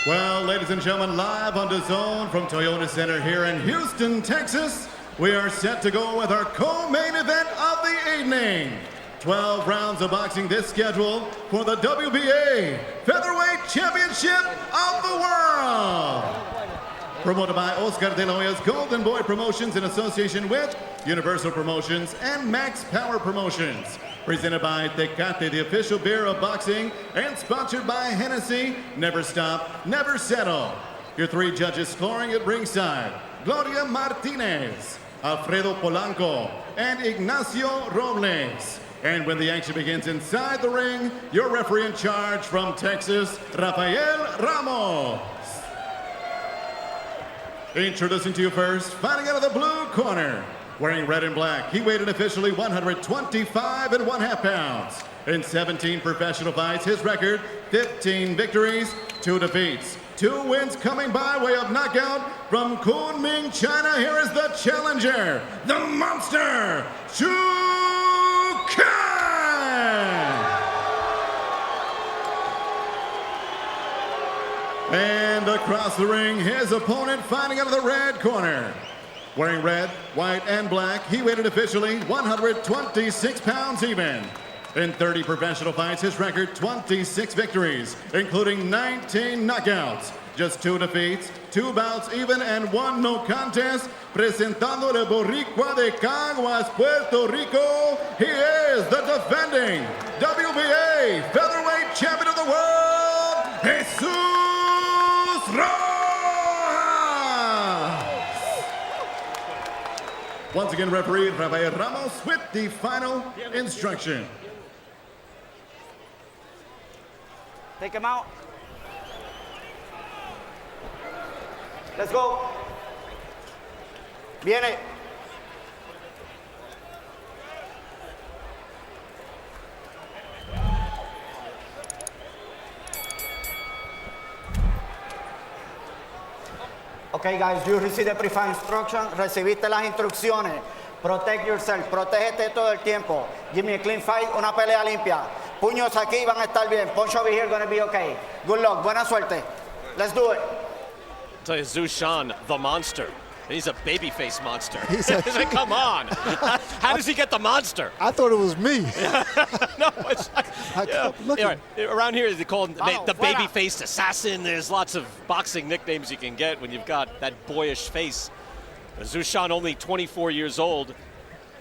Well, ladies and gentlemen, live on Dazn from Toyota Center here in Houston, Texas, we are set to go with our co-main event of the evening. 12 rounds of boxing this schedule for the WBA Featherweight Championship of the World. Promoted by Oscar De La Hoya's Golden Boy Promotions in association with Universal Promotions and Max Power Promotions. Presented by Tecate, the official beer of boxing, and sponsored by Hennessy, Never Stop, Never Settle. Your three judges scoring at ringside: Gloria Martinez, Alfredo Polanco, and Ignacio Robles. And when the action begins inside the ring, your referee in charge from Texas, Rafael Ramos. Introducing to you first, fighting out of the blue corner, wearing red and black, he weighed in officially 125.5 pounds. In 17 professional fights, his record, 15 victories, 2 defeats. 2 wins coming by way of knockout from Kunming, China. Here is the challenger, the monster, Shu Kai! And across the ring, his opponent fighting out of the red corner. Wearing red, white, and black, he weighed in officially 126 pounds even. In 30 professional fights, his record, 26 victories, including 19 knockouts, just 2 defeats, 2 bouts even, and 1 no contest. Presentando el Boricua de Caguas, Puerto Rico, he is the defending WBA Featherweight Champion of the World, Jesus Rojas! Once again, referee Rafael Ramos with the final instruction. Take him out. Let's go. Viene. Okay, guys, you received the pre-fight instruction. Recibiste las instrucciones. Protect yourself. Protégete todo el tiempo. Give me a clean fight, una pelea limpia. Puños aquí van a estar bien. Punch over here, gonna be okay. Good luck. Buena suerte. Let's do it. I'll tell you, Zushan, the monster. He's a babyface monster. He's a Come on. How does he get the monster? I thought it was me. No, it's I kept looking. around here they call him the fuera. baby-faced assassin. There's lots of boxing nicknames you can get when you've got that boyish face. Zushan, only 24 years old,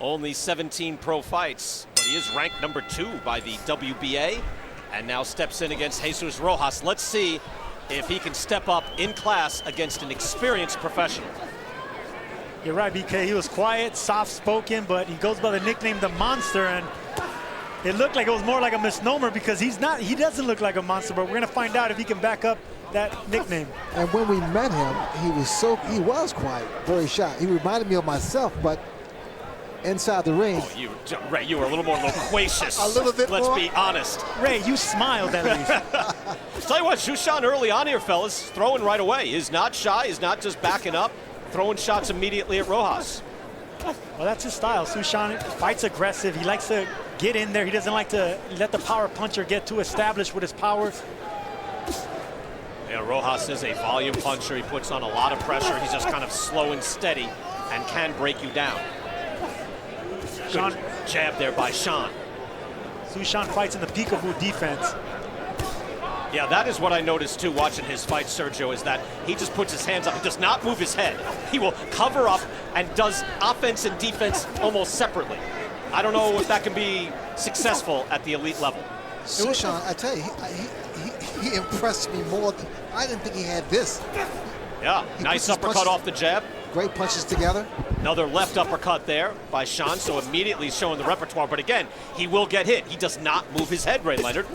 only 17 pro fights, but he is ranked number 2 by the WBA, and now steps in against Jesus Rojas. Let's see if he can step up in class against an experienced professional. You're right, BK. He was quiet, soft-spoken, but he goes by the nickname the Monster, and it looked like it was more like a misnomer because he doesn't look like a monster, but we're gonna find out if he can back up that nickname. And when we met him, he was quiet, very shy. He reminded me of myself, but inside the ring. Oh, Ray, you were a little more loquacious. A little bit Let's more? be honest. Ray, you smiled at least. Tell you what, Zushan early on here, fellas, throwing right away. He's not shy. He's not just backing up, throwing shots immediately at Rojas. Well, that's his style. Zushan fights aggressive. He likes to get in there. He doesn't like to let the power puncher get too established with his power. Yeah, Rojas is a volume puncher. He puts on a lot of pressure. He's just kind of slow and steady and can break you down. Good jab there by Sean. Zushan fights in the peekaboo defense. Yeah, that is what I noticed too watching his fight, Sergio, is that he just puts his hands up and does not move his head. He will cover up and does offense and defense almost separately. I don't know if that can be successful at the elite level. Zushan, I tell you, he impressed me more. I didn't think he had this. Yeah, nice uppercut off the jab. Great punches together. Another left uppercut there by Sean, so immediately showing the repertoire. But again, he will get hit. He does not move his head, Ray Leonard.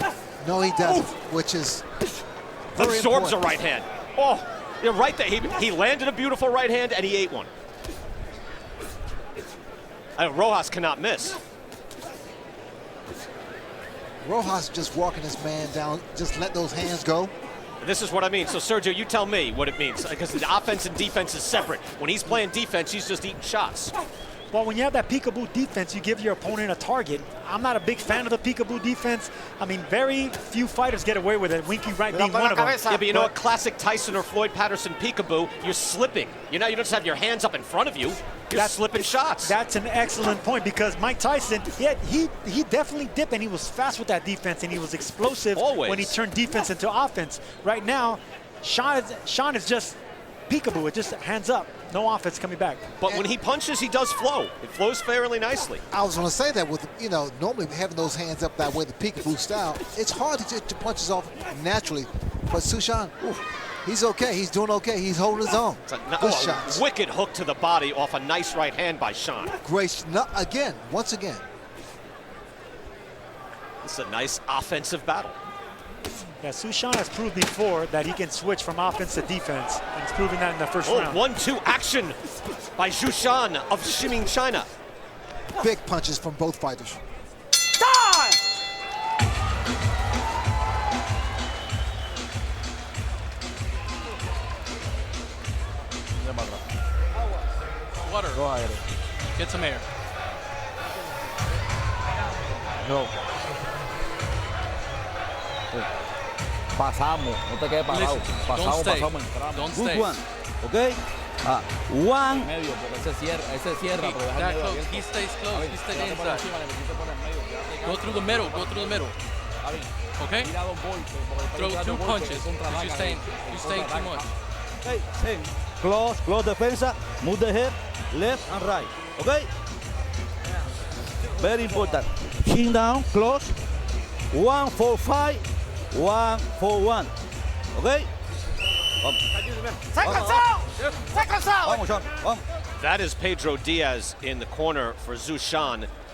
No, he doesn't, which is very Absorbs important. a right hand. Oh, yeah, right there. He landed a beautiful right hand, and he ate one. Rojas cannot miss. Rojas just walking his man down, just let those hands go. This is what I mean. So, Sergio, you tell me what it means, because the offense and defense is separate. When he's playing defense, he's just eating shots. Well, when you have that peekaboo defense, you give your opponent a target. I'm not a big fan of the peekaboo defense. I mean, very few fighters get away with it. Winky Wright being one of them. Yeah, but you know, a classic Tyson or Floyd Patterson peekaboo, you're slipping. You know, you don't just have your hands up in front of you. You're slipping shots. That's an excellent point because Mike Tyson, yeah, he definitely dipped and he was fast with that defense and he was explosive when he turned defense into offense. Right now, Sean is just peekaboo. It just hands up. No offense coming back. But when he punches, he does flow. It flows fairly nicely. I was going to say that with, you know, normally having those hands up that way, the peekaboo style, it's hard to get your punches off naturally. But Sushan, he's okay. He's doing okay. He's holding his own. Good shots. Wicked hook to the body off a nice right hand by Sean. Great. Again, once again. It's a nice offensive battle. Yeah, Sushan has proved before that he can switch from offense to defense, and he's proving that in the first round. 1-2 action by Zhu of Ximing, China. Big punches from both fighters. Time! Water. Go ahead. Get some air. No. Pasamos, no te quedes parado. Pasamos, pasamos, entramos. Don't stay. Good one, ¿ok? One. Medio, porque ese cierra, pero deja el medio abierto. He stays close. He stays inside. Go through the middle. Go through the middle. Okay? Throw 2 punches. You're staying too much. Okay, same. Close defensa. Move the head, left and right. Okay? Very important. Chin down, close. 1 4 5. 1 4 1. Okay? Vamos, Sean. Vamos. That is Pedro Diaz in the corner for Zhu.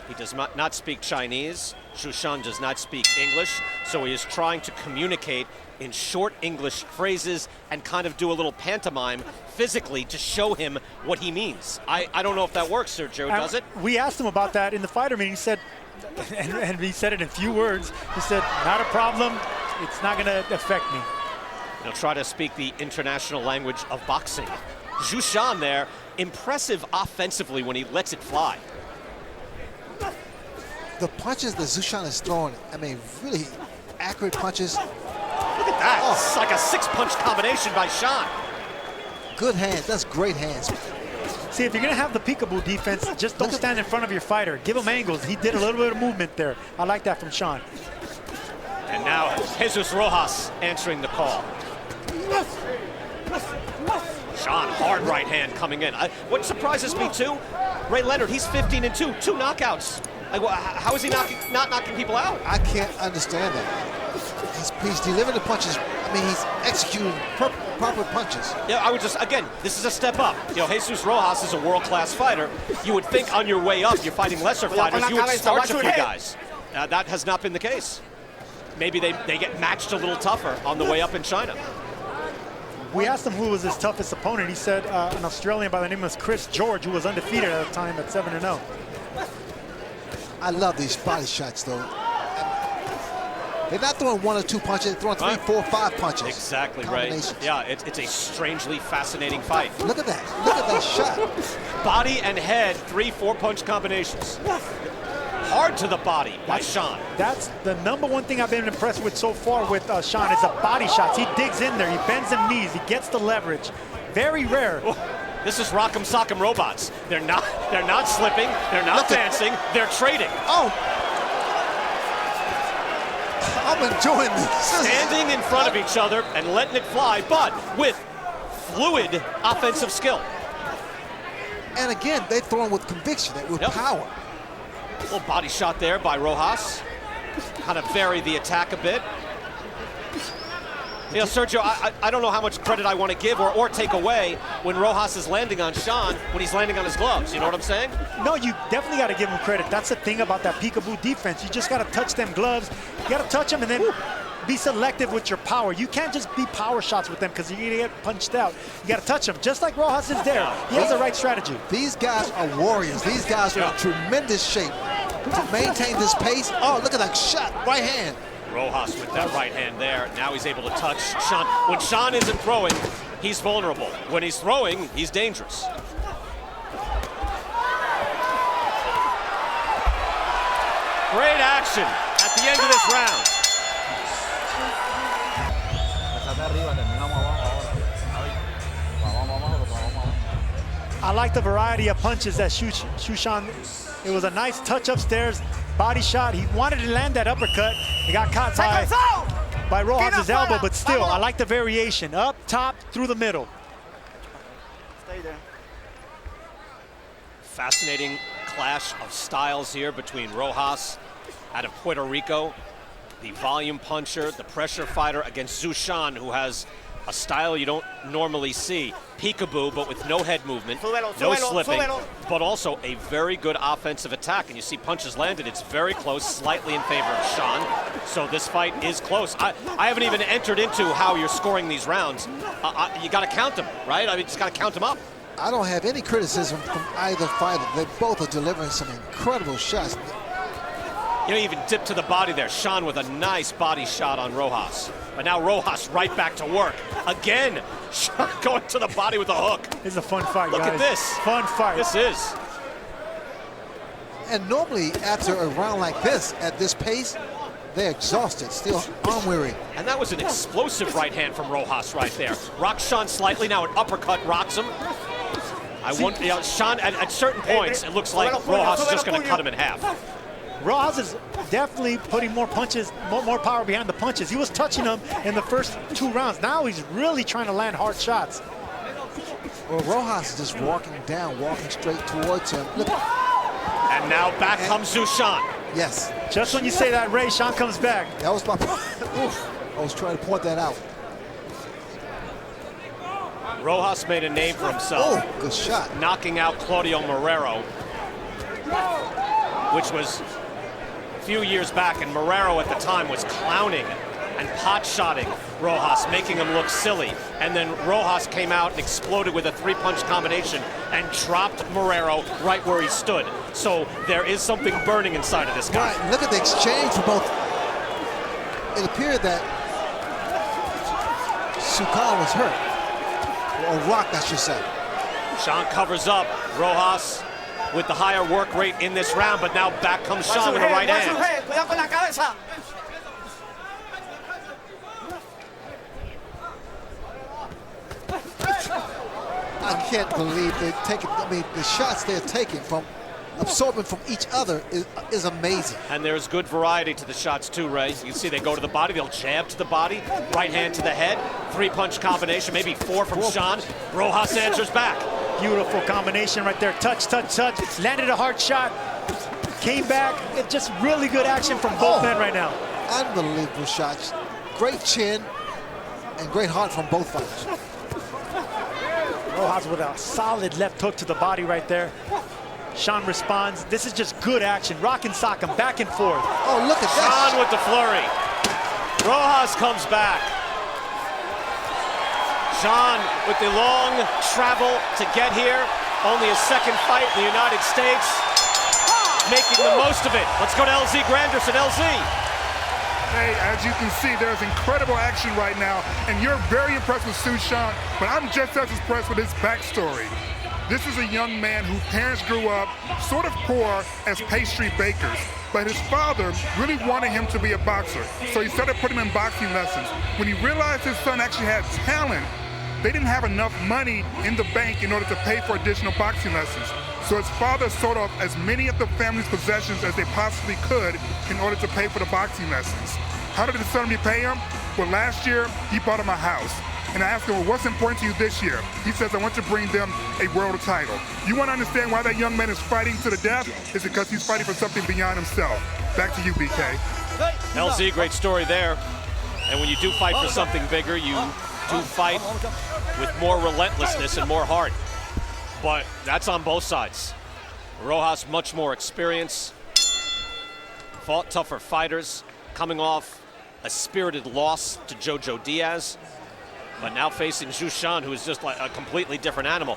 He does not speak Chinese. Zhu does not speak English, so he is trying to communicate in short English phrases and kind of do a little pantomime physically to show him what he means. I don't know if that works, Sergio, does it? We asked him about that in the fighter meeting. He said, and he said it in few words, he said, not a problem, it's not gonna affect me. He'll try to speak the international language of boxing. Zhu there, impressive offensively when he lets it fly. The punches that Zhu is throwing, I mean, really accurate punches. Look at that, it's like a 6-punch combination by Sean. Good hands, that's great hands. See, if you're gonna have the peekaboo defense, just don't stand in front of your fighter. Give him angles. He did a little bit of movement there. I like that from Sean. And now Jesus Rojas answering the call. Sean, hard right hand coming in. What surprises me too, Ray Leonard, he's 15-2, 2 knockouts. How is he not knocking people out? I can't understand that. He's delivering the punches. I mean, he's executing proper punches. Yeah, I would just, again, this is a step up. You know, Jesus Rojas is a world-class fighter. You would think on your way up, you're fighting lesser fighters, you would start a few guys. That has not been the case. Maybe they get matched a little tougher on the way up in China. We asked him who was his toughest opponent. He said an Australian by the name of Chris George, who was undefeated at the time at 7-0. I love these body shots, though. They're not throwing 1 or 2 punches, they're throwing 3, 4, 5 punches. Exactly right. Yeah, it's a strangely fascinating fight. Look at that. Look at that shot. Body and head, 3, 4-punch combinations. Hard to the body by Sean. That's the #1 thing I've been impressed with so far with Sean is the body shots. He digs in there, he bends them knees, he gets the leverage. Very rare. This is Rock'em Sock'em Robots. They're not slipping, they're not dancing, they're trading. Oh! I'm enjoying this. Standing in front of each other and letting it fly, but with fluid offensive skill. And again, they're throwing with conviction, with power. A little body shot there by Rojas. Kind of vary the attack a bit. You know, Sergio, I don't know how much credit I want to give or take away when Rojas is landing on Sean when he's landing on his gloves. You know what I'm saying? No, you definitely got to give him credit. That's the thing about that peekaboo defense. You just got to touch them gloves. You got to touch them and then be selective with your power. You can't just be power shots with them because you're going to get punched out. You got to touch them, just like Rojas is there. He has the right strategy. These guys are warriors. These guys are in tremendous shape to maintain this pace. Oh, look at that shot, right hand. Rojas with that right hand there. Now he's able to touch Sean. When Sean isn't throwing, he's vulnerable. When he's throwing, he's dangerous. Great action at the end of this round. I like the variety of punches that Shushan. It was a nice touch upstairs, body shot. He wanted to land that uppercut. He got caught by Rojas' elbow, but still, I like the variation. Up, top, through the middle. Stay there. Fascinating clash of styles here between Rojas out of Puerto Rico, the volume puncher, the pressure fighter, against Zhu Shan, who has a style you don't normally see. Peekaboo, but with no head movement, no slipping, but also a very good offensive attack. And you see punches landed, it's very close, slightly in favor of Shan. So this fight is close. I haven't even entered into how you're scoring these rounds. You got to count them, right? I mean, just got to count them up. I don't have any criticism from either fighter. They both are delivering some incredible shots. You know, even dipped to the body there. Shan with a nice body shot on Rojas. But now Rojas right back to work. Again, Shan going to the body with a hook. It's a fun fight, Look guys. at this. Fun fight. This is. And normally after a round like this, at this pace, they're exhausted, still arm weary. And that was an explosive right hand from Rojas right there. Rocks Shan slightly, now an uppercut rocks him. Shan, at certain points, it looks like Rojas is just going to cut him in half. Rojas is definitely putting more punches, more power behind the punches. He was touching them in the first 2 rounds. Now he's really trying to land hard shots. Well, Rojas is just walking down, walking straight towards him. Look. And now back comes Zhu Shan. Yes. Just when you say that, Ray, Shan comes back. That was my oof. I was trying to point that out. Rojas made a name for himself. Oh, good shot. Knocking out Claudio Marrero, which was a few years back, and Marrero at the time was clowning and pot-shotting Rojas, making him look silly. And then Rojas came out and exploded with a 3-punch combination and dropped Marrero right where he stood. So there is something burning inside of this guy. Right, look at the exchange for both. It appeared that Sukan was hurt. Or rocked, I should say. Shan covers up. Rojas with the higher work rate in this round, but now back comes Shan with a right hand. I can't believe they're taking, I mean, the shots they're taking from absorbing from each other is amazing. And there's good variety to the shots too, Ray. You can see they go to the body, they'll jab to the body, right hand to the head, 3-punch combination, maybe 4 from Shan. Rojas answers back. Beautiful combination right there. Touch, touch, touch. Landed a hard shot. Came back. It's just really good action from both men right now. Unbelievable shots. Great chin and great heart from both fighters. Rojas with a solid left hook to the body right there. Shan responds. This is just good action. Rock and sock him back and forth. Oh, look at that. Shan with the flurry. Rojas comes back. Shan with the long travel to get here. Only his second fight in the United States. Making the most of it. Let's go to LZ Granderson. LZ. Hey, as you can see, there's incredible action right now, and you're very impressed with Zhu Shan, but I'm just as impressed with his backstory. This is a young man whose parents grew up sort of poor as pastry bakers, but his father really wanted him to be a boxer, so he started putting him in boxing lessons. When he realized his son actually had talent, they didn't have enough money in the bank in order to pay for additional boxing lessons. So his father sold off as many of the family's possessions as they possibly could in order to pay for the boxing lessons. How did the son repay him? Well, last year, he bought him a house. And I asked him, well, what's important to you this year? He says, I want to bring them a world title. You want to understand why that young man is fighting to the death? It's because he's fighting for something beyond himself. Back to you, BK. LZ, great story there. And when you do fight for something bigger, you do fight with more relentlessness and more heart. But that's on both sides. Rojas, much more experience. Fought tougher fighters, coming off a spirited loss to Jojo Diaz. But now facing Zhu Shan, who is just like a completely different animal.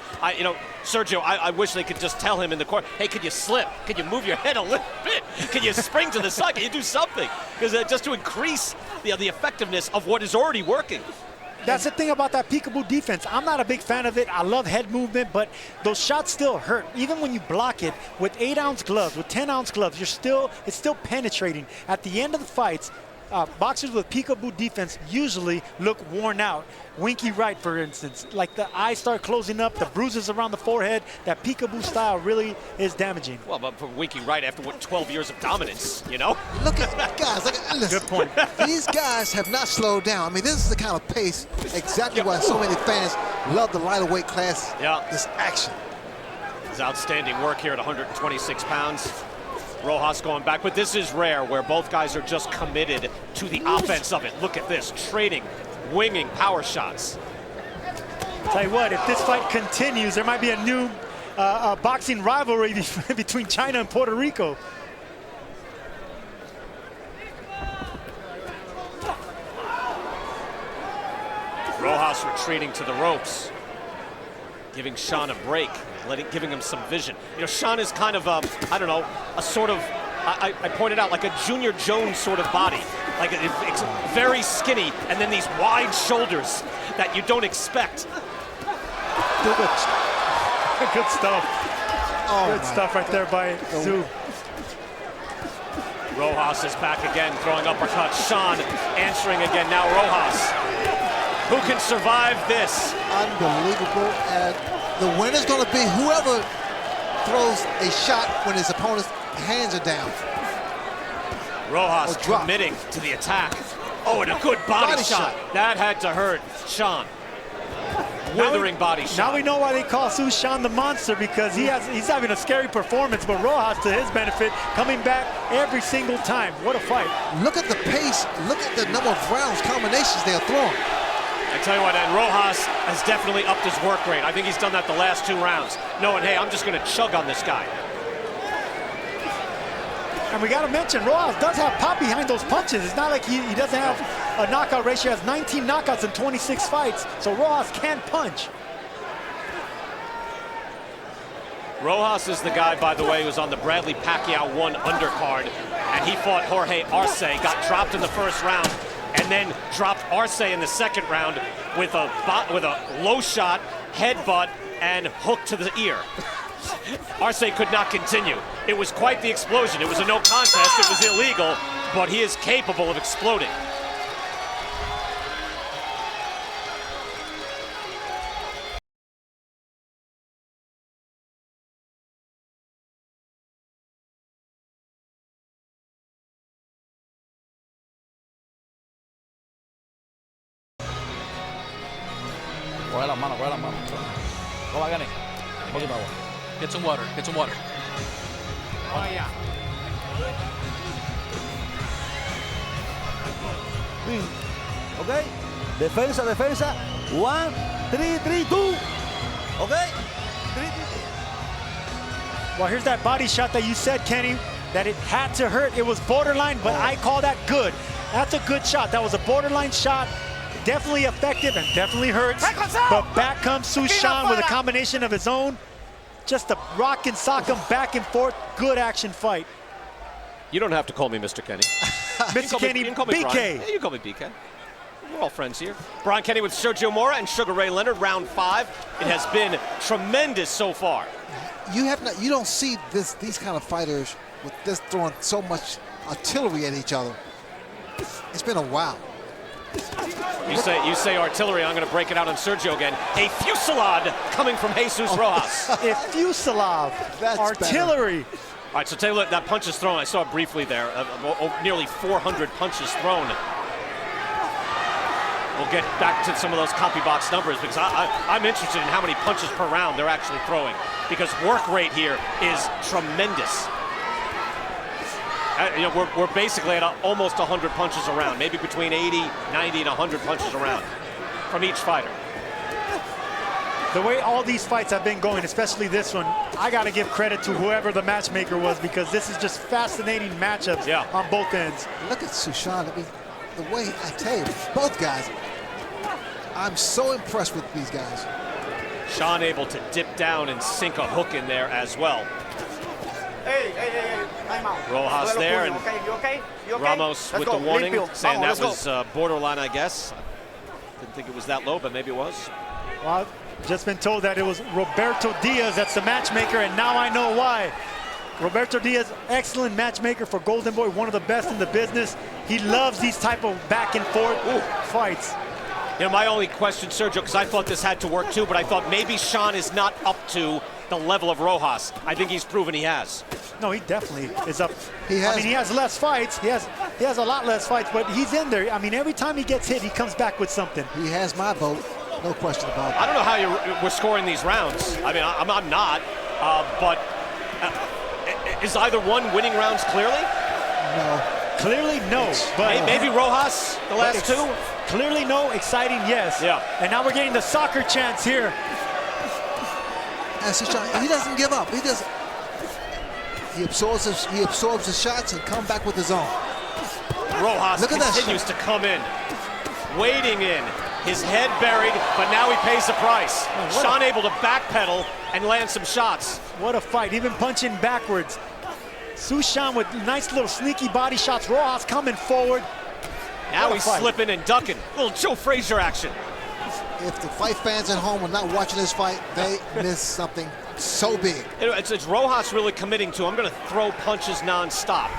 Sergio, I wish they could just tell him in the corner, hey, could you slip? Could you move your head a little bit? Could you spring to the side? Can you do something? Because just to increase the effectiveness of what is already working. That's the thing about that peekaboo defense. I'm not a big fan of it. I love head movement, but those shots still hurt. Even when you block it with 8-ounce gloves, with 10-ounce gloves, it's still penetrating. At the end of the fights, boxers with peekaboo defense usually look worn out. Winky right, for instance, like the eyes start closing up, the bruises around the forehead. That peekaboo style really is damaging. Well, but for Winky right after, what, 12 years of dominance, you know? Look at guys. Listen, Good point. These guys have not slowed down. I mean, this is the kind of pace, exactly why so many fans love the lighter weight class. Yeah. This action. It's outstanding work here at 126 pounds. Rojas going back, but this is rare where both guys are just committed to the offense of it. Look at this, trading, winging power shots. Tell you what, if this fight continues, there might be a new boxing rivalry between China and Puerto Rico. Rojas retreating to the ropes, giving Sean a break, giving him some vision. You know, Sean is kind of, I don't know, a sort of, I pointed out, like a Junior Jones sort of body. Like it's very skinny, and then these wide shoulders that you don't expect. Good stuff. Oh, Good stuff right there by Zhu. Rojas is back again, throwing uppercuts. Sean answering again. Now Rojas. Who can survive this? Unbelievable. And the winner's going to be whoever throws a shot when his opponent's hands are down. Rojas committing to the attack. Oh, and a good body shot. That had to hurt Sean. Withering body shot. Now we know why they call Su Shan the monster, because he's having a scary performance, but Rojas, to his benefit, coming back every single time. What a fight. Look at the pace. Look at the number of rounds, combinations they're throwing. I tell you what, and Rojas has definitely upped his work rate. I think he's done that the last 2 rounds, knowing, hey, I'm just going to chug on this guy. And we got to mention, Rojas does have pop behind those punches. It's not like he doesn't have a knockout ratio. He has 19 knockouts in 26 fights, so Rojas can punch. Rojas is the guy, by the way, who's on the Bradley Pacquiao 1 undercard, and he fought Jorge Arce, got dropped in the first round, and then dropped Arce in the second round with a low shot, headbutt, and hook to the ear. Arce could not continue. It was quite the explosion. It was a no contest. It was illegal, but he is capable of exploding. Coge las manos, coge las manos. No va a ganar. Un poquito de agua. Get some water, get some water. Okay? Defensa, defensa. 1, 3, 3, 2. Okay? 3, 3, 2. Well, here's that body shot that you said, Kenny, that it had to hurt. It was borderline, but I call that good. That's a good shot. That was a borderline shot. Definitely effective and definitely hurts. But back comes Su Shan with a combination of his own. Just to rock and sock him back and forth. Good action fight. You don't have to call me Mr. Kenny. Mr. Kenny, you can call me BK. Brian. Yeah, you can call me BK. We're all friends here. Brian Kenny with Sergio Mora and Sugar Ray Leonard, round 5. It has been tremendous so far. You don't see these kind of fighters with this throwing so much artillery at each other. It's been a while. You say artillery, I'm going to break it out on Sergio again. A fusillade coming from Jesus Rojas. A fusillade. That's artillery. better. All right, so take a look. That punch is thrown. I saw it briefly there. Nearly 400 punches thrown. We'll get back to some of those copy box numbers because I'm interested in how many punches per round they're actually throwing, because work rate here is tremendous. You know, we're basically at almost 100 punches a round, maybe between 80, 90, and 100 punches a round from each fighter. The way all these fights have been going, especially this one, I got to give credit to whoever the matchmaker was, because this is just fascinating matchups on both ends. Look at Su Shan. I mean, the way, I tell you, both guys, I'm so impressed with these guys. Sean able to dip down and sink a hook in there as well. Hey, time out. Rojas there, and You okay? Ramos with the warning, saying that was borderline, I guess. Didn't think it was that low, but maybe it was. Well, I've just been told that it was Roberto Diaz that's the matchmaker, and now I know why. Roberto Diaz, excellent matchmaker for Golden Boy, one of the best in the business. He loves these type of back and forth fights. You know, my only question, Sergio, because I thought this had to work too, but I thought maybe Sean is not up to the level of Rojas. I think he's proven he has. No, he definitely is up. He has. I mean, he has less fights. He has a lot less fights, but he's in there. I mean, every time he gets hit, he comes back with something. He has my vote. No question about it. I don't know how we're scoring these rounds. I mean, I'm not, but is either one winning rounds clearly? No. Clearly, no. But maybe Rojas, the last two? Clearly, no. Exciting, yes. Yeah. And now we're getting the soccer chants here. And Sushant, he doesn't give up. He doesn't. He absorbs the shots and come back with his own. Rojas continues to come in, wading in. His head buried, but now he pays the price. Sean able to backpedal and land some shots. What a fight, even punching backwards. Sushant with nice little sneaky body shots. Rojas coming forward. Now he's slipping and ducking. Little Joe Frazier action. If the fight fans at home are not watching this fight, they miss something so big. It's Rojas really committing to, I'm going to throw punches nonstop.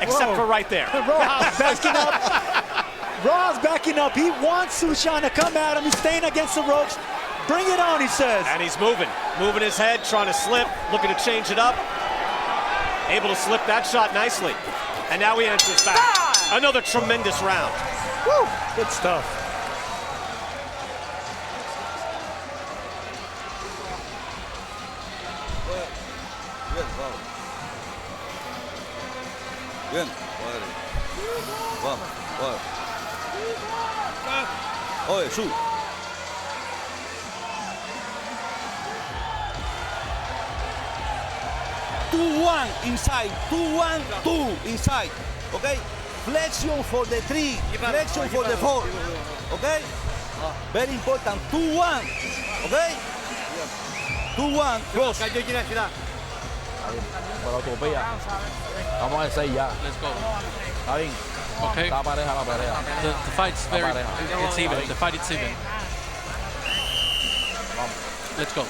Except for right there. Rojas backing up. Rojas backing up. He wants Sushant to come at him. He's staying against the ropes. Bring it on, he says. And he's moving his head, trying to slip, looking to change it up. Able to slip that shot nicely. And now he enters back. Another tremendous round. Woo! Good stuff. Bien, padre. Vamos, vamos. Oye, sube. Two, one inside. 2-1-2 inside. Okay? Flexion for the 3, flexion for the 4. Okay? Very important. 2-1. Okay? 2-1. Cross. Para utopía. Vamos a 6 ya. Let's go. Está bien. Okay. Está pareja la pelea. The fight's very, it's even. The fight is even. Let's go.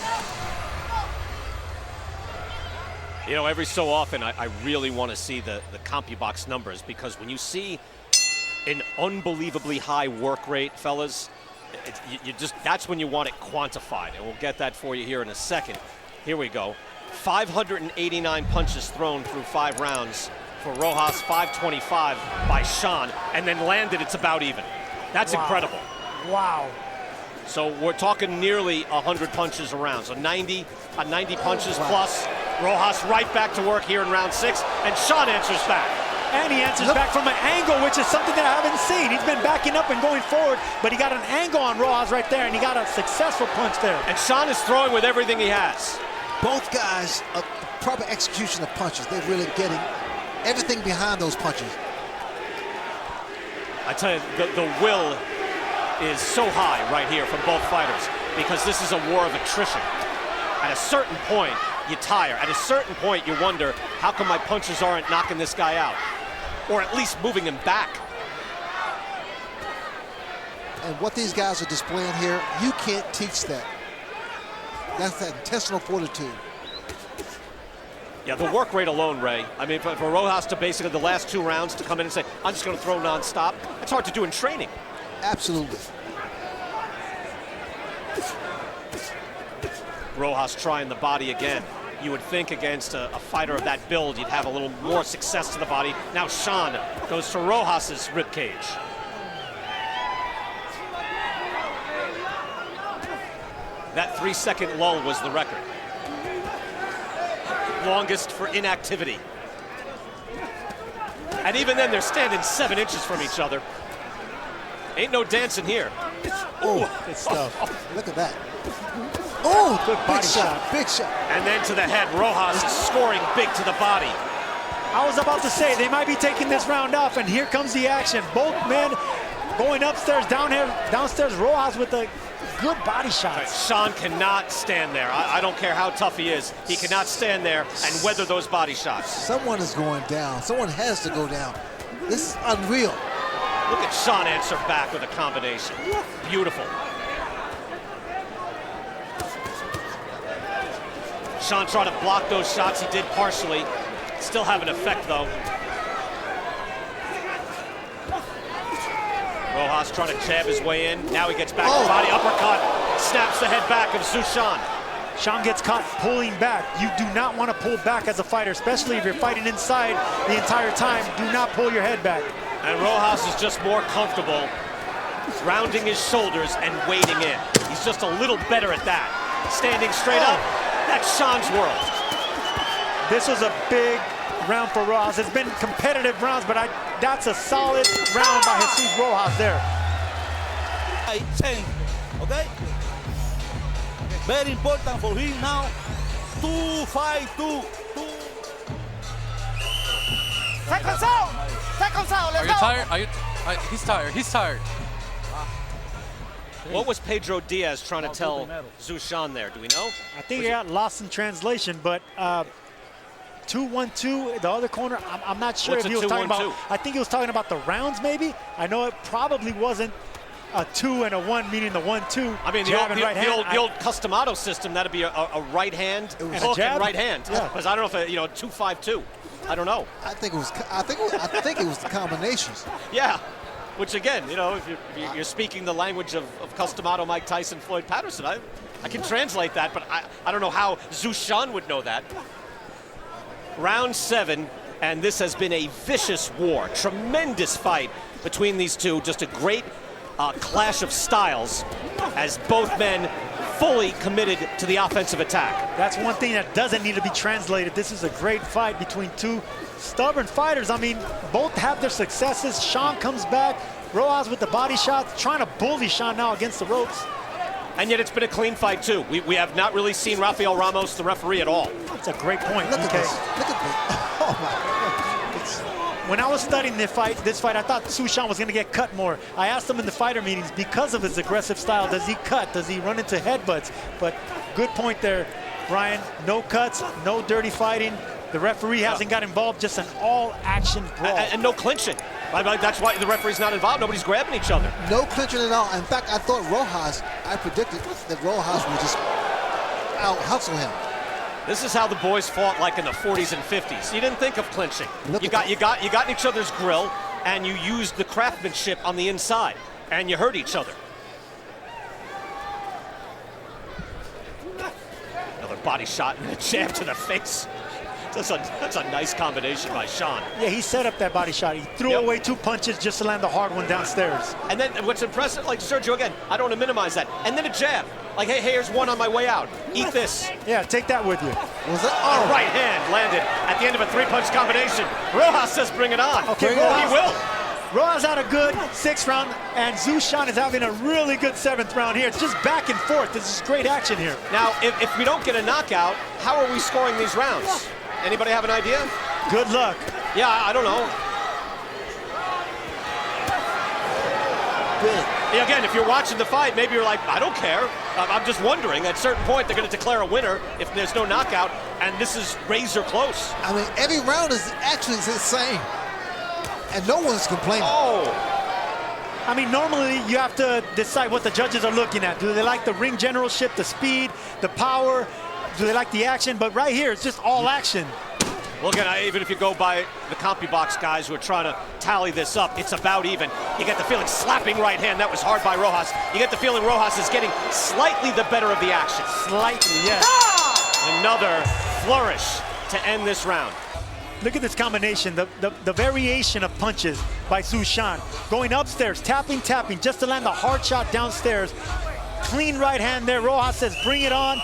You know, every so often, I really want to see the CompuBox numbers, because when you see an unbelievably high work rate, fellas, that's when you want it quantified, and we'll get that for you here in a second. Here we go. 589 punches thrown through 5 rounds for Rojas, 525 by Sean, and then landed, it's about even. That's incredible. Wow. So we're talking nearly 100 punches a round. So 90 punches plus. Rojas right back to work here in round 6, and Sean answers back. And he answers back from an angle, which is something that I haven't seen. He's been backing up and going forward, but he got an angle on Rojas right there, and he got a successful punch there. And Sean is throwing with everything he has. Both guys, proper execution of punches. They're really getting everything behind those punches. I tell you, the will is so high right here from both fighters, because this is a war of attrition. At a certain point, you tire. At a certain point, you wonder, how come my punches aren't knocking this guy out? Or at least moving him back. And what these guys are displaying here, you can't teach that. That's that intestinal fortitude. Yeah, the work rate alone, Ray. I mean, for Rojas to basically the last 2 rounds to come in and say, I'm just going to throw nonstop, it's hard to do in training. Absolutely. Rojas trying the body again. You would think against a fighter of that build, you'd have a little more success to the body. Now Sean goes to Rojas's ribcage. That 3-second lull was the record. Longest for inactivity. And even then, they're standing 7 inches from each other. Ain't no dancing here. Oh, good stuff. Look at that. Oh, good body shot. Big shot. And then to the head. Rojas is scoring big to the body. I was about to say, they might be taking this round off, and here comes the action. Both men going upstairs, downstairs. Rojas with a good body shots. Sean cannot stand there. I don't care how tough he is. He cannot stand there and weather those body shots. Someone is going down. Someone has to go down. This is unreal. Look at Sean answer back with a combination. Beautiful. Sean tried to block those shots. He did partially. Still have an effect, though. Rojas trying to jab his way in. Now he gets back to body uppercut. Snaps the head back of Zhu Shan. Sean gets caught pulling back. You do not want to pull back as a fighter, especially if you're fighting inside the entire time. Do not pull your head back. And Rojas is just more comfortable rounding his shoulders and wading in. He's just a little better at that. Standing straight up, that's Sean's world. This was a big round for Rojas. It's been competitive rounds, but that's a solid round by Jesus Rojas there. 10, okay? Very important for him now. 2-5-2. Second sound! Second sound, Are let's you go! tired? He's tired. He's tired. What was Pedro Diaz trying to tell Zhu Shan there? Do we know? I think he got lost in translation, but 2-1-2, the other corner, I'm not sure What's if he a was talking about. 2-1-2? I think he was talking about the rounds, maybe. I know it probably wasn't a 2 and a 1, meaning the 1-2. I mean, the old Customado system, that'd be a right hand, hook and right hand. Yeah. Because I don't know if 2-5-2. I don't know. I think it was the combinations. Yeah. Which again, if you're speaking the language of Customado, Mike Tyson, Floyd Patterson, I can translate that, but I don't know how Zhu Shan would know that. Round 7, and this has been a vicious war. Tremendous fight between these two. Just a great clash of styles as both men fully committed to the offensive attack. That's one thing that doesn't need to be translated. This is a great fight between two stubborn fighters. I mean, both have their successes. Sean comes back, Rojas with the body shots, trying to bully Sean now against the ropes. And yet it's been a clean fight, too. We have not really seen Rafael Ramos, the referee, at all. That's a great point. Look at this. Look at this. Oh, my God. When I was studying this fight, I thought Zhu Shan was going to get cut more. I asked him in the fighter meetings, because of his aggressive style, does he cut? Does he run into headbutts? But good point there, Brian. No cuts, no dirty fighting. The referee hasn't got involved, just an all-action brawl. And no clinching. That's why the referee's not involved. Nobody's grabbing each other. No clinching at all. In fact, I thought I predicted that Rojas would just out-hustle him. This is how the boys fought like in the 40s and 50s. You didn't think of clinching. You got in each other's grill, and you used the craftsmanship on the inside, and you hurt each other. Another body shot and a jab to the face. That's a nice combination by Sean. Yeah, he set up that body shot. He threw away 2 punches just to land the hard one downstairs. And then what's impressive, like Sergio again, I don't want to minimize that. And then a jab. Like, hey, here's one on my way out. Eat this. Yeah, take that with you. Was it? Oh, right hand landed at the end of a 3-punch combination. Rojas says bring it on. Okay, he will. Rojas had a good 6th round, and Zhu Shan is having a really good 7th round here. It's just back and forth. This is great action here. Now, if we don't get a knockout, how are we scoring these rounds? Anybody have an idea? Good luck. Yeah, I don't know. Good. Yeah, again, if you're watching the fight, maybe you're like, I don't care. I'm just wondering. At a certain point, they're going to declare a winner if there's no knockout, and this is razor close. I mean, every round is actually the same, and no one's complaining. Oh. I mean, normally you have to decide what the judges are looking at. Do they like the ring generalship, the speed, the power? Do they like the action? But right here, it's just all action. Well, again, even if you go by the CompuBox guys who are trying to tally this up, it's about even. You get the feeling slapping right hand. That was hard by Rojas. You get the feeling Rojas is getting slightly the better of the action. Slightly, yes. Another flourish to end this round. Look at this combination, the variation of punches by Zhu Shan. Going upstairs, tapping, just to land a hard shot downstairs. Clean right hand there. Rojas says, bring it on.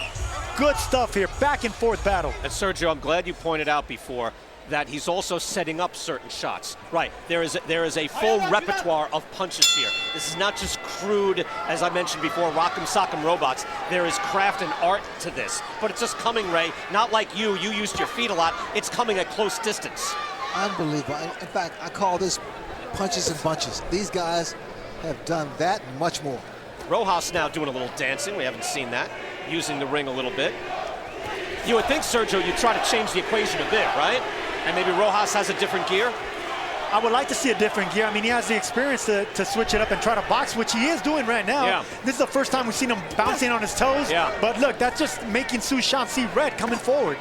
Good stuff here, back and forth battle. And Sergio, I'm glad you pointed out before that he's also setting up certain shots. Right, there is a full repertoire of punches here. This is not just crude, as I mentioned before, rock'em sock'em robots. There is craft and art to this. But it's just coming, Ray, not like you used your feet a lot. It's coming at close distance. Unbelievable. In fact, I call this punches and bunches. These guys have done that and much more. Rojas now doing a little dancing. We haven't seen that. Using the ring a little bit. You would think, Sergio, you'd try to change the equation a bit, right? And maybe Rojas has a different gear? I would like to see a different gear. I mean, he has the experience to switch it up and try to box, which he is doing right now. Yeah. This is the first time we've seen him bouncing on his toes. Yeah. But look, that's just making Su Shan see red coming forward.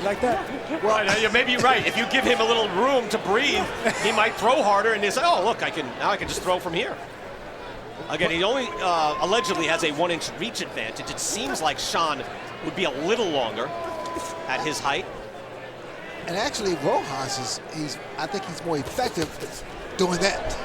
Like that. Well, maybe you're right. If you give him a little room to breathe, he might throw harder, and he's like, oh, look, now I can just throw from here. Again, he only allegedly has a 1-inch reach advantage. It seems like Shan would be a little longer at his height. And actually, Rojas I think he's more effective doing that.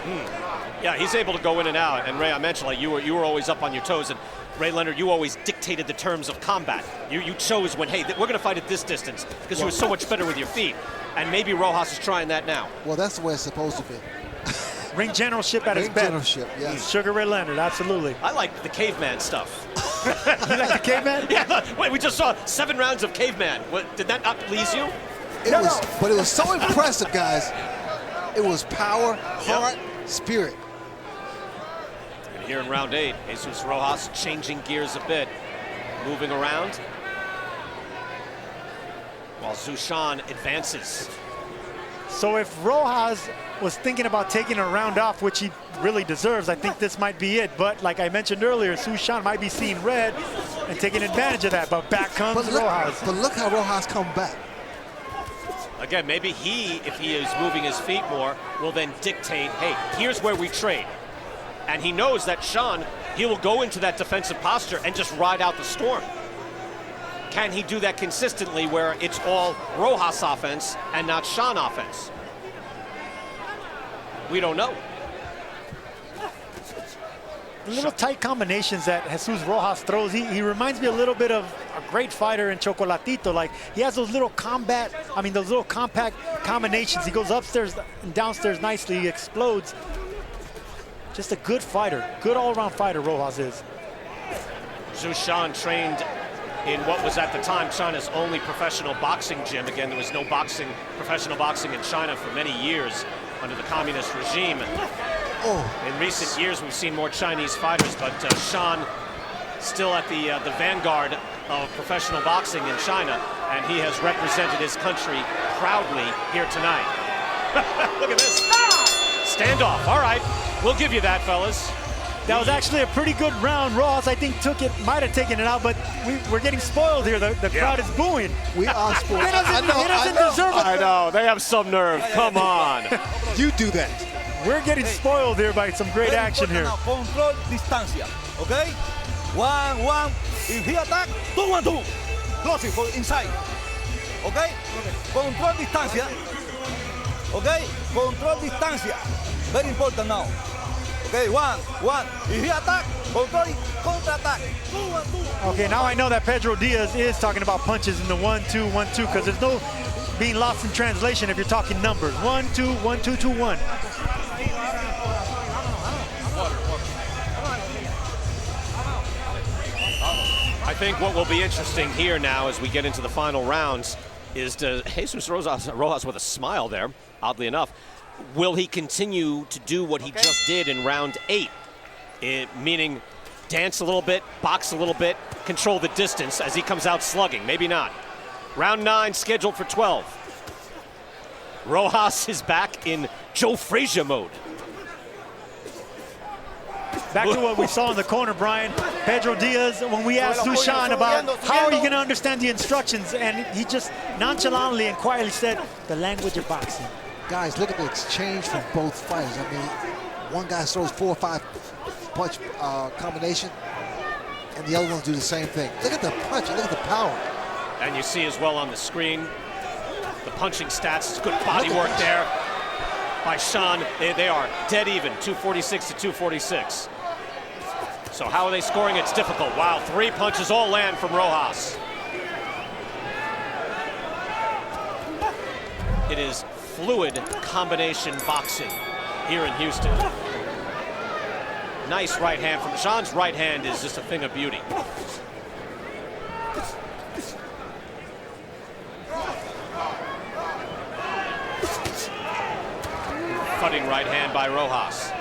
Yeah, he's able to go in and out. And Ray, I mentioned, like, you were always up on your toes, and Ray Leonard, you always dictated the terms of combat. You chose when, hey, we're going to fight at this distance because you were so much better with your feet. And maybe Rojas is trying that now. Well, that's the way it's supposed to be. Ring generalship at his Ring best. generalship, yes. Sugar Ray Leonard, absolutely. I like the caveman stuff. You like the caveman? Yeah, wait, we just saw 7 rounds of caveman. Did that not please you? But it was so impressive, guys. It was power, heart, spirit. And here in round 8, Jesus Rojas changing gears a bit, moving around, while Su Shan advances. So if Rojas was thinking about taking a round off, which he really deserves, I think this might be it. But like I mentioned earlier, Su Shan might be seeing red and taking advantage of that. But back comes Rojas. But look how Rojas come back. Again, maybe if he is moving his feet more, will then dictate, hey, here's where we trade. And he knows that Shan, he will go into that defensive posture and just ride out the storm. Can he do that consistently where it's all Rojas offense and not Shan offense? We don't know. The little tight combinations that Jesus Rojas throws, he reminds me a little bit of a great fighter in Chocolatito. Like, he has those little compact combinations. He goes upstairs and downstairs nicely, he explodes. Just a good fighter, good all-around fighter Rojas is. Su Shan trained in what was at the time China's only professional boxing gym. Again, there was no professional boxing in China for many years under the communist regime. In recent years, we've seen more Chinese fighters, but Shan still at the vanguard of professional boxing in China, and he has represented his country proudly here tonight. Look at this. Standoff. All right, we'll give you that, fellas. That was actually a pretty good round. Rojas, I think, might have taken it out, but we're getting spoiled here. The crowd is booing. We are spoiled. He doesn't deserve it. I know, they have some nerve. Come on. You do that. We're getting spoiled here by some great action here. Control distancia, okay? 1-1. If he attack, 2-1-2. Closing for inside, okay? Control distancia, okay? Control distancia. Very important now. Okay, 1-1. If he attack, control, counter-attack. 2-1-2. Okay, now I know that Pedro Diaz is talking about punches in the 1-2, 1-2, because there's no being lost in translation if you're talking numbers. 1-2, 1-2, 2-1. I think what will be interesting here now as we get into the final rounds is Jesus Rojas with a smile there, oddly enough. Will he continue to do what he just did in round 8? Meaning dance a little bit, box a little bit, control the distance as he comes out slugging. Maybe not. Round 9 scheduled for 12. Rojas is back in Joe Frazier mode. Back to what we saw in the corner, Brian. Pedro Diaz, when we asked Su Shan about how are you going to understand the instructions, and he just nonchalantly and quietly said, the language of boxing. Guys, look at the exchange from both fighters. I mean, one guy throws 4 or 5 punch combination, and the other ones do the same thing. Look at the punch, look at the power. And you see as well on the screen, the punching stats. It's good body work there by Shan. They are dead even, 246 to 246. So how are they scoring? It's difficult. Wow, 3 punches all land from Rojas. It is fluid combination boxing here in Houston. Nice right hand from Shan's right hand is just a thing of beauty. Cutting right hand by Rojas.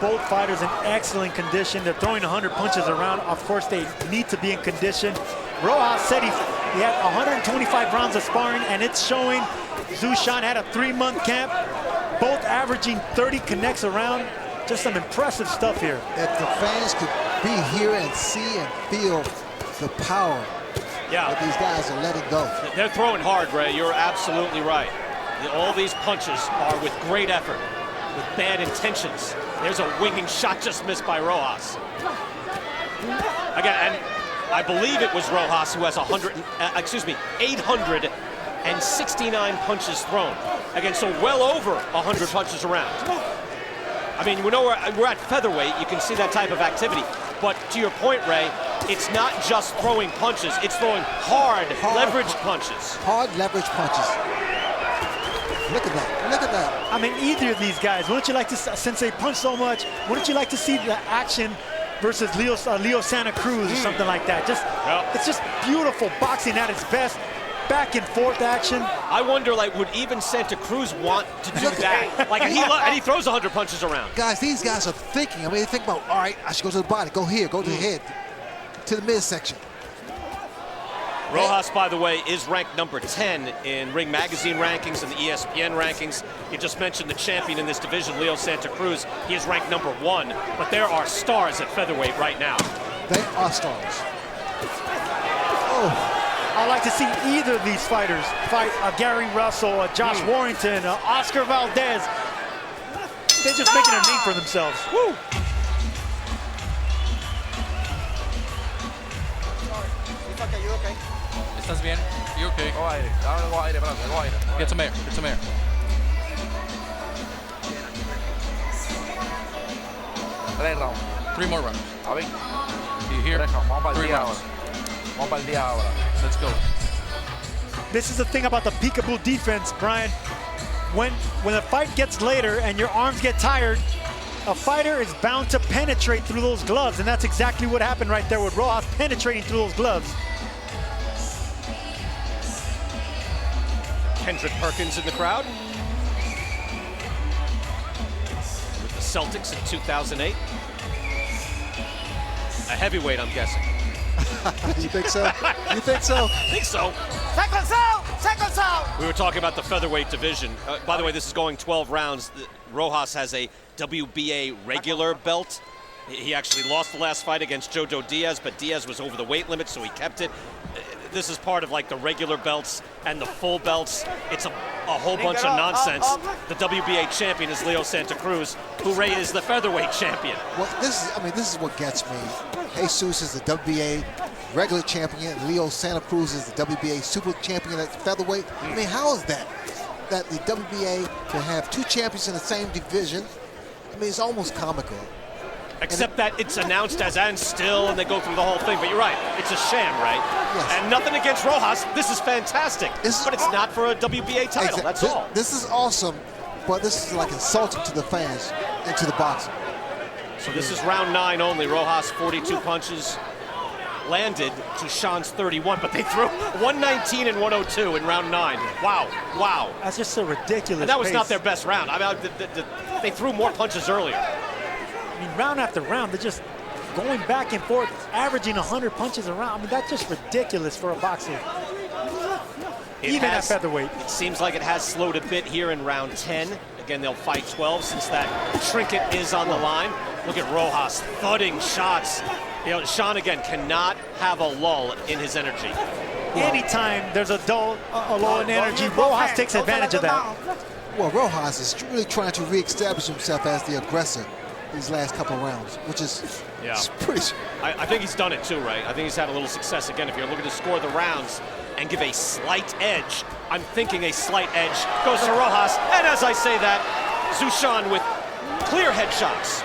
Both fighters in excellent condition. They're throwing 100 punches around. Of course, they need to be in condition. Rojas said he He had 125 rounds of sparring, and it's showing. Zhu Shan had a 3-month camp, both averaging 30 connects around. Just some impressive stuff here. If the fans could be here and see and feel the power that these guys are letting go. They're throwing hard, Ray. You're absolutely right. All these punches are with great effort, with bad intentions. There's a winging shot just missed by Rojas. Again, and I believe it was Rojas who has 869 punches thrown. Again, so well over 100 punches around. I mean, we're at featherweight, you can see that type of activity. But to your point, Ray, it's not just throwing punches, it's throwing hard leveraged punches. Hard leverage punches. Look at that, look at that. I mean, either of these guys, wouldn't you like to, since they punch so much, wouldn't you like to see the action versus Leo Santa Cruz or something like that? It's just beautiful boxing at its best. Back and forth action. I wonder, like, would even Santa Cruz want to do that? Like, and he throws 100 punches around. Guys, these guys are thinking. I mean, they think about, all right, I should go to the body, go here, go to the head, to the midsection. Rojas, by the way, is ranked number 10 in Ring Magazine rankings and the ESPN rankings. You just mentioned the champion in this division, Leo Santa Cruz. He is ranked number 1, but there are stars at featherweight right now. They are stars. Oh. I'd like to see either of these fighters fight Gary Russell, Josh Warrington, Oscar Valdez. They're just making a name for themselves. Woo! ¿Estás bien? You okay? Go aire, go aire, go aire. Get some air, get some air. 3 rounds. 3 more rounds. A ver. You hear? 3 rounds. Vamos para el 3 día rounds. ahora. Vamos para el día ahora. Let's go. This is the thing about the peekaboo defense, Brian. When the fight gets later and your arms get tired, a fighter is bound to penetrate through those gloves, and that's exactly what happened right there with Rojas penetrating through those gloves. Kendrick Perkins in the crowd. With the Celtics in 2008. A heavyweight, I'm guessing. You think so? You think so? I think so. Seconds out! We were talking about the featherweight division. By the way, this is going 12 rounds. Rojas has a WBA regular belt. He actually lost the last fight against Jojo Diaz, but Diaz was over the weight limit, so he kept it. This is part of like the regular belts and the full belts. It's a whole bunch of nonsense. The WBA champion is Leo Santa Cruz, who Ray is the featherweight champion. Well, this is what gets me. Jesus is the WBA regular champion. Leo Santa Cruz is the WBA super champion at featherweight. I mean, how is that? That the WBA can have 2 champions in the same division? I mean, it's almost comical. Except that it's announced as and still, and they go through the whole thing. But you're right, it's a sham, right? Yes. And nothing against Rojas. This is fantastic. But it's not for a WBA title, that's all. This is awesome, but this is like insulting to the fans and to the boxing. So this is round 9 only. Rojas 42 punches. Landed to Sean's 31, but they threw 119 and 102 in round 9. Wow, wow. That's just so ridiculous. And that was pace. not their best round. I mean, they threw more punches earlier. I mean, round after round, they're just going back and forth, averaging 100 punches around. I mean, that's just ridiculous for a boxer. Even at featherweight. It seems like it has slowed a bit here in round 10. Again, they'll fight 12 since that trinket is on the line. Look at Rojas thudding shots. You know, Sean, again, cannot have a lull in his energy. Anytime there's a lull in energy, Rojas takes advantage of that. Well, Rojas is really trying to reestablish himself as the aggressor these last couple rounds, which is pretty... I think he's done it too, right? I think he's had a little success. Again, if you're looking to score the rounds and give a slight edge, I'm thinking a slight edge goes to Rojas. And as I say that, Zhu Shan with clear headshots.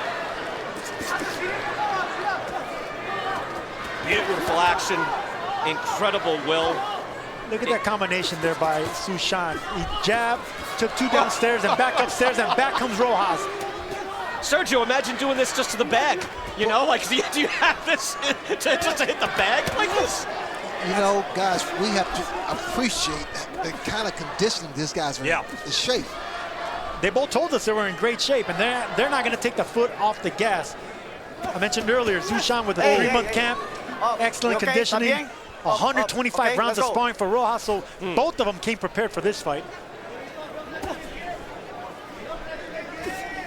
Beautiful action, incredible will. Look at that combination there by Zhu Shan. He jabbed, took 2 downstairs and back upstairs, and back comes Rojas. Sergio, imagine doing this just to the bag. You know, like, do you have this just to hit the bag like this? You know, guys, we have to appreciate the kind of conditioning this guy's in. The shape. They both told us they were in great shape, and they're not going to take the foot off the gas. I mentioned earlier, Zhu Shan with a 3-month camp, excellent conditioning. 125 Okay, rounds of let's go. sparring for Rojas, so both of them came prepared for this fight.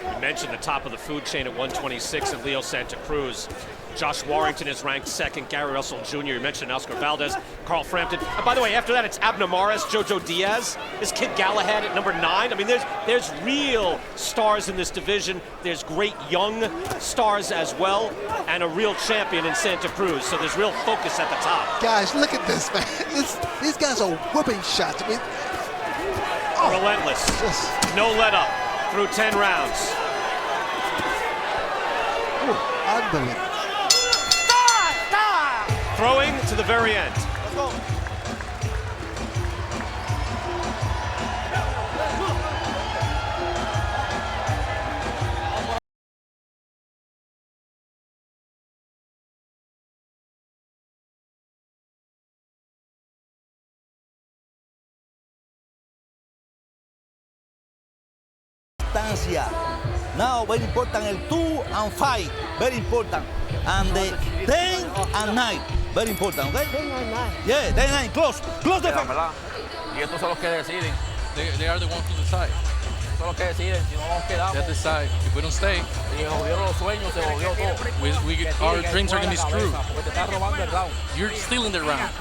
We mentioned the top of the food chain at 126 of Leo Santa Cruz. Josh Warrington is ranked second. Gary Russell Jr. You mentioned Oscar Valdez, Carl Frampton. And by the way, after that, it's Abner Mares, Jojo Diaz, this kid Galahad at number 9. I mean, there's real stars in this division. There's great young stars as well, and a real champion in Santa Cruz. So there's real focus at the top. Guys, look at this, man. These guys are whipping shots. I mean, Relentless. No let up through 10 rounds. Unbelievable. Throwing to the very end. Let's go. Distancia. Now, very important, el 2 and 5, very important. And the 10 and 9, very important, okay? 10 and 9. Yeah, 10 and 9, close the Mira, ¿verdad? Y estos son los que deciden. They are the ones to decide. Son los que deciden. Si no nos quedamos. They decide. If we don't stay, Y jodieron los sueños, se jodió todo. our dreams are going to be screwed. Porque te estás robando el round. You're stealing the round.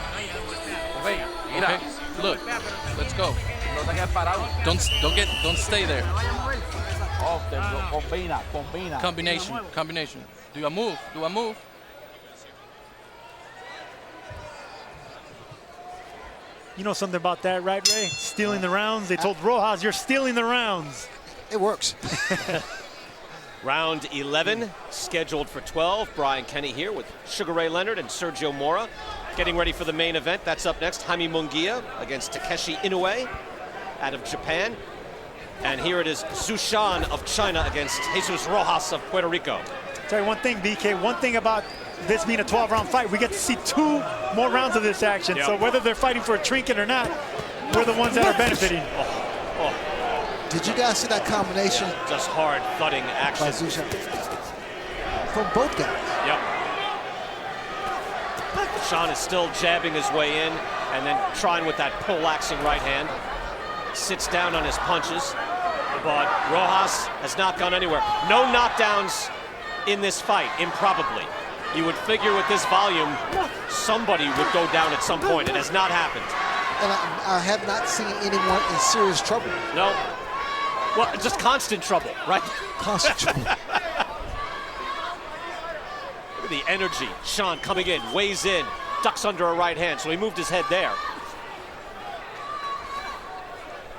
Ok, mira. Okay? Look, let's go. No te quedes parado. Don't stay there. Oh, combina. Combination. Do a move. You know something about that, right, Ray? Stealing the rounds. They told Rojas, you're stealing the rounds. It works. Round 11, scheduled for 12. Brian Kenny here with Sugar Ray Leonard and Sergio Mora. Getting ready for the main event. That's up next. Jaime Munguia against Takeshi Inoue out of Japan. And here it is, Zushan of China against Jesus Rojas of Puerto Rico. Tell you one thing, BK, one thing about this being a 12-round fight, we get to see 2 more rounds of this action. Yep. So whether they're fighting for a trinket or not, we're the ones that are benefiting. Did you guys see that combination Just hard thudding by action. Zushan? From both guys. Yep. Sean is still jabbing his way in and then trying with that poleaxing right hand. Sits down on his punches, but Rojas has not gone anywhere. No knockdowns in this fight, improbably. You would figure with this volume, somebody would go down at some point. It has not happened. And I have not seen anyone in serious trouble. No. Well, just constant trouble, right? Constant trouble. Look at the energy. Sean coming in, weighs in, ducks under a right hand, so he moved his head there.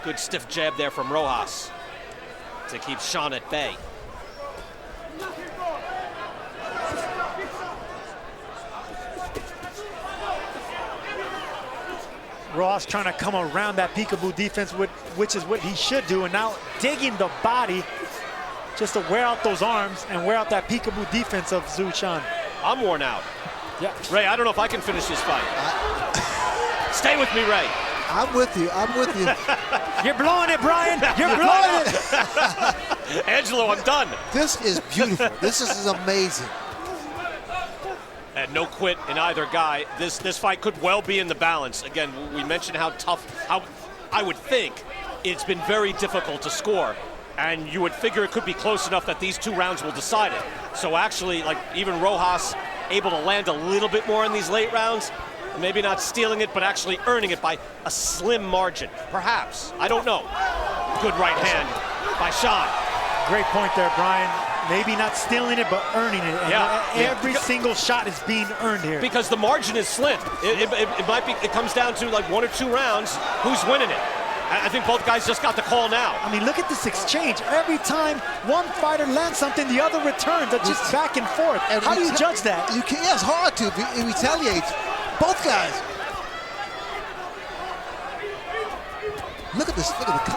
Good stiff jab there from Rojas to keep Sean at bay. Rojas trying to come around that peekaboo defense, which is what he should do, and now digging the body just to wear out those arms and wear out that peekaboo defense of Zushan. I'm worn out. Yeah. Ray, I don't know if I can finish this fight. Stay with me, Ray. I'm with you. You're blowing it, Brian. You're blowing it. Angelo, I'm done. This is beautiful. This is amazing. And no quit in either guy. This fight could well be in the balance. Again, we mentioned how tough, how I would think it's been very difficult to score. And you would figure it could be close enough that these 2 rounds will decide it. So actually, like even Rojas able to land a little bit more in these late rounds, maybe not stealing it, but actually earning it by a slim margin. Perhaps, I don't know. Good right hand by Sean. Great point there, Brian. Maybe not stealing it, but earning it. And every single shot is being earned here. Because the margin is slim. It might be. It comes down to like 1 or 2 rounds. Who's winning it? I think both guys just got the call now. I mean, look at this exchange. Every time one fighter lands something, the other returns. It's just back and forth. And how do you judge that? You can. Yeah, it's hard to. It retaliates. Both guys. Look at this. Look at the.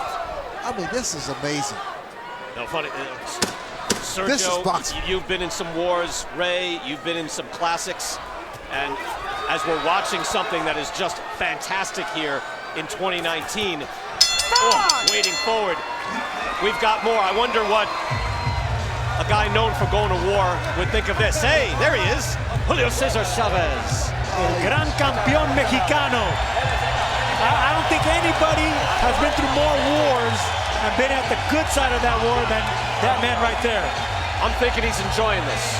I mean, this is amazing. No, funny. Sergio, This is boxing. You've been in some wars. Ray, you've been in some classics. And as we're watching something that is just fantastic here in 2019, waiting forward, we've got more. I wonder what a guy known for going to war would think of this. Hey, there he is, Julio Cesar Chavez. El gran campeón mexicano. I don't think anybody has been through more wars and been at the good side of that war than that man right there. I'm thinking he's enjoying this.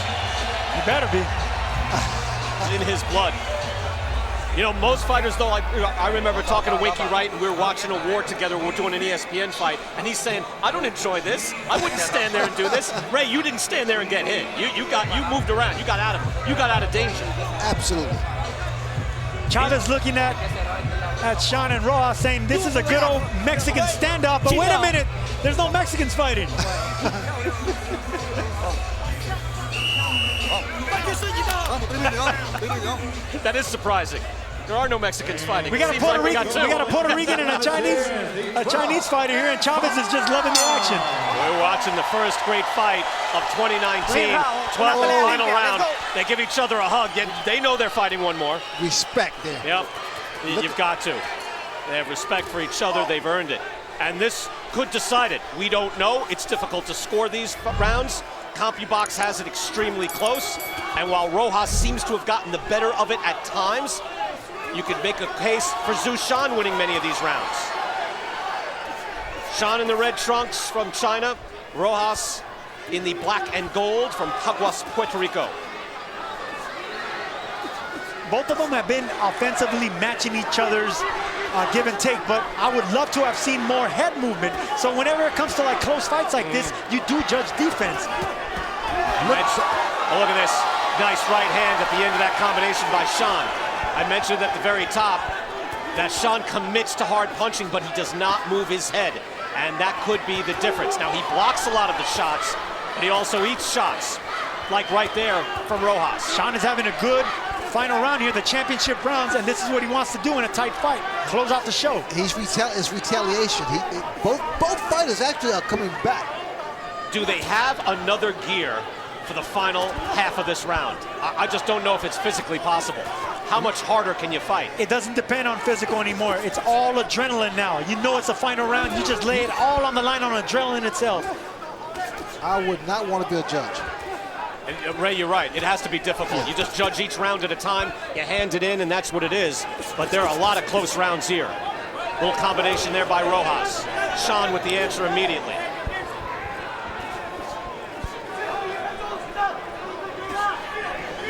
He better be. In his blood. You know, most fighters, though, I remember talking to Winky Wright, and we were watching a war together. We were doing an ESPN fight, and he's saying, "I don't enjoy this. I wouldn't stand there and do this." Ray, you didn't stand there and get hit. You moved around. You got out of danger. Absolutely. Chavez looking at Sean and Rojas, saying this is a good old Mexican standoff. But wait a minute, there's no Mexicans fighting. That is surprising. There are no Mexicans fighting. We got a Puerto Rican, and a Chinese fighter here, and Chavez is just loving the action. We're watching the first great fight of 2019, 12th and final round. They give each other a hug, yet they know they're fighting one more. Respect there. Yep, you've got to. They have respect for each other, they've earned it. And this could decide it. We don't know. It's difficult to score these rounds. CompuBox has it extremely close, and while Rojas seems to have gotten the better of it at times, you could make a case for Zhu Shan winning many of these rounds. Shan in the red trunks from China, Rojas in the black and gold from Caguas, Puerto Rico. Both of them have been offensively matching each other's give and take, but I would love to have seen more head movement. So whenever it comes to like close fights like this, you do judge defense. Look at this. Nice right hand at the end of that combination by Shan. I mentioned at the very top that Shan commits to hard punching, but he does not move his head. And that could be the difference. Now, he blocks a lot of the shots, but he also eats shots, like right there from Rojas. Shan is having a good final round here, the championship rounds, and this is what he wants to do in a tight fight. Close out the show. It's retaliation. Both fighters actually are coming back. Do they have another gear for the final half of this round? I just don't know if it's physically possible. How much harder can you fight? It doesn't depend on physical anymore. It's all adrenaline now. You know it's a final round. You just lay it all on the line on adrenaline itself. I would not want to be a judge. And Ray, you're right. It has to be difficult. You just judge each round at a time. You hand it in, and that's what it is. But there are a lot of close rounds here. Little combination there by Rojas. Shan with the answer immediately.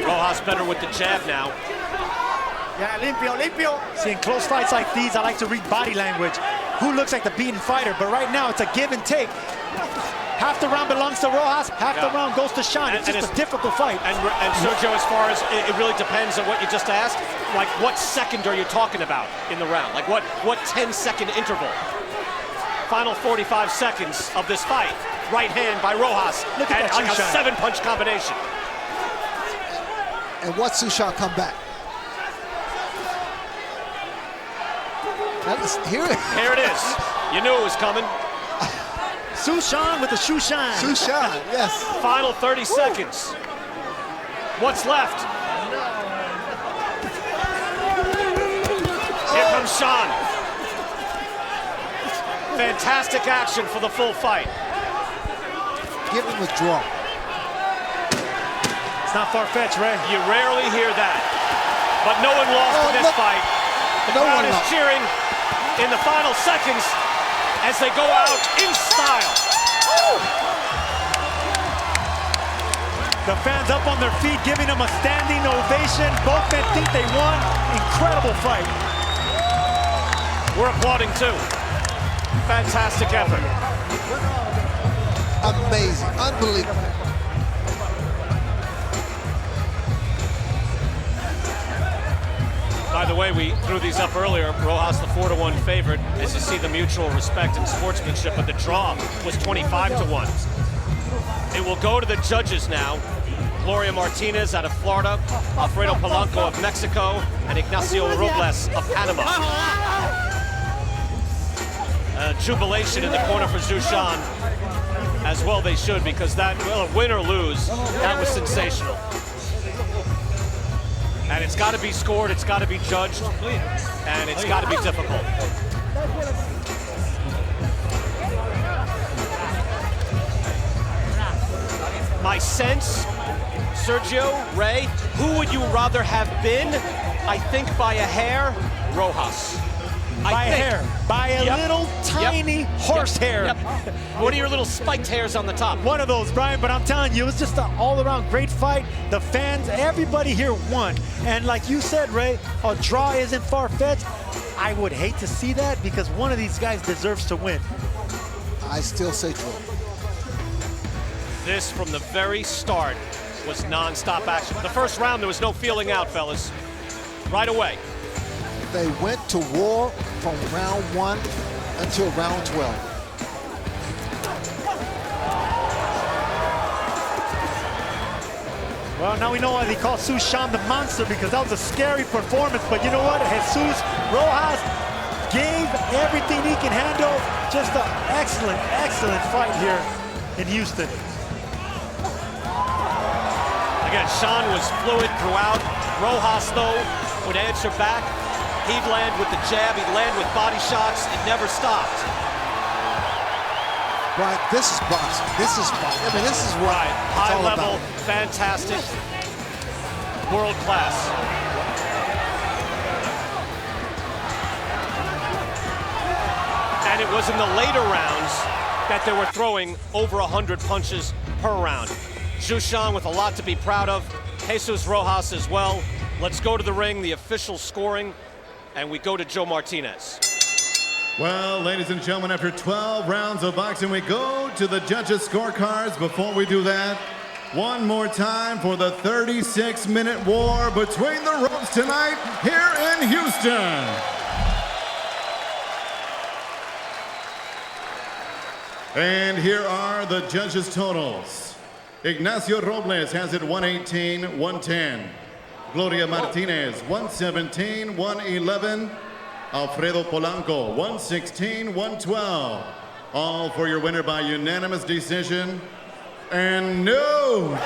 Rojas better with the jab now. Yeah, limpio. See, in close fights like these, I like to read body language. Who looks like the beaten fighter? But right now, it's a give and take. Half the round belongs to Rojas, half the round goes to Shan. It's just a difficult fight. And Sergio, as far as it really depends on what you just asked, like what second are you talking about in the round? Like what 10-second interval? Final 45 seconds of this fight. Right hand by Rojas. Look at that, like a Shan. 7-punch combination. And watch Zhu Shan come back. Here it is. You knew it was coming. Zhu Shan with the Zhu Shan. Zhu Shan, yes. Final 30 seconds. What's left? Here comes Shan. Fantastic action for the full fight. Give him a draw. It's not far-fetched, Ray. You rarely hear that. But no one lost in this fight. The crowd is cheering in the final seconds as they go out in style. The fans up on their feet giving them a standing ovation. Both men think they won. Incredible fight. We're applauding too. Fantastic effort. Amazing, unbelievable. By the way, we threw these up earlier. Rojas, the 4-1 favorite, as you see the mutual respect and sportsmanship, but the draw was 25-1. It will go to the judges now. Gloria Martinez out of Florida, Alfredo Polanco of Mexico, and Ignacio Robles of Panama. Jubilation in the corner for Zhu Shan. As well they should, because that, well, win or lose, that was sensational. And it's got to be scored, it's got to be judged, and it's got to be difficult. My sense, Sergio, Ray, who would you rather have been I think by a hair, Rojas. By a hair. By a little tiny horsehair. Yep. What are your little spiked hairs on the top? One of those, Brian, but I'm telling you, it was just an all-around great fight. The fans, everybody here won. And like you said, Ray, a draw isn't far-fetched. I would hate to see that because one of these guys deserves to win. I still say draw. This, from the very start, was non-stop action. The first round, there was no feeling out, fellas. Right away. They went to war from round 1 until round 12. Well, now we know why they call Sushant the monster, because that was a scary performance. But you know what? Jesus Rojas gave everything he can handle. Just an excellent, excellent fight here in Houston. Again, Sean was fluid throughout. Rojas, though, would answer back. He'd land with the jab, he'd land with body shots. It never stopped. Right, this is boxing. This is boxing. I mean, this is what Right, it's high all level, about. fantastic, world class. And it was in the later rounds that they were throwing over 100 punches per round. Sushant with a lot to be proud of. Jesus Rojas as well. Let's go to the ring, the official scoring, and we go to Joe Martinez. Well, ladies and gentlemen, after 12 rounds of boxing, we go to the judges' scorecards. Before we do that, one more time for the 36-minute war between the ropes tonight here in Houston. And here are the judges' totals. Ignacio Robles has it 118-110. Gloria Martinez 117-111. Alfredo Polanco 116-112. All for your winner by unanimous decision. And no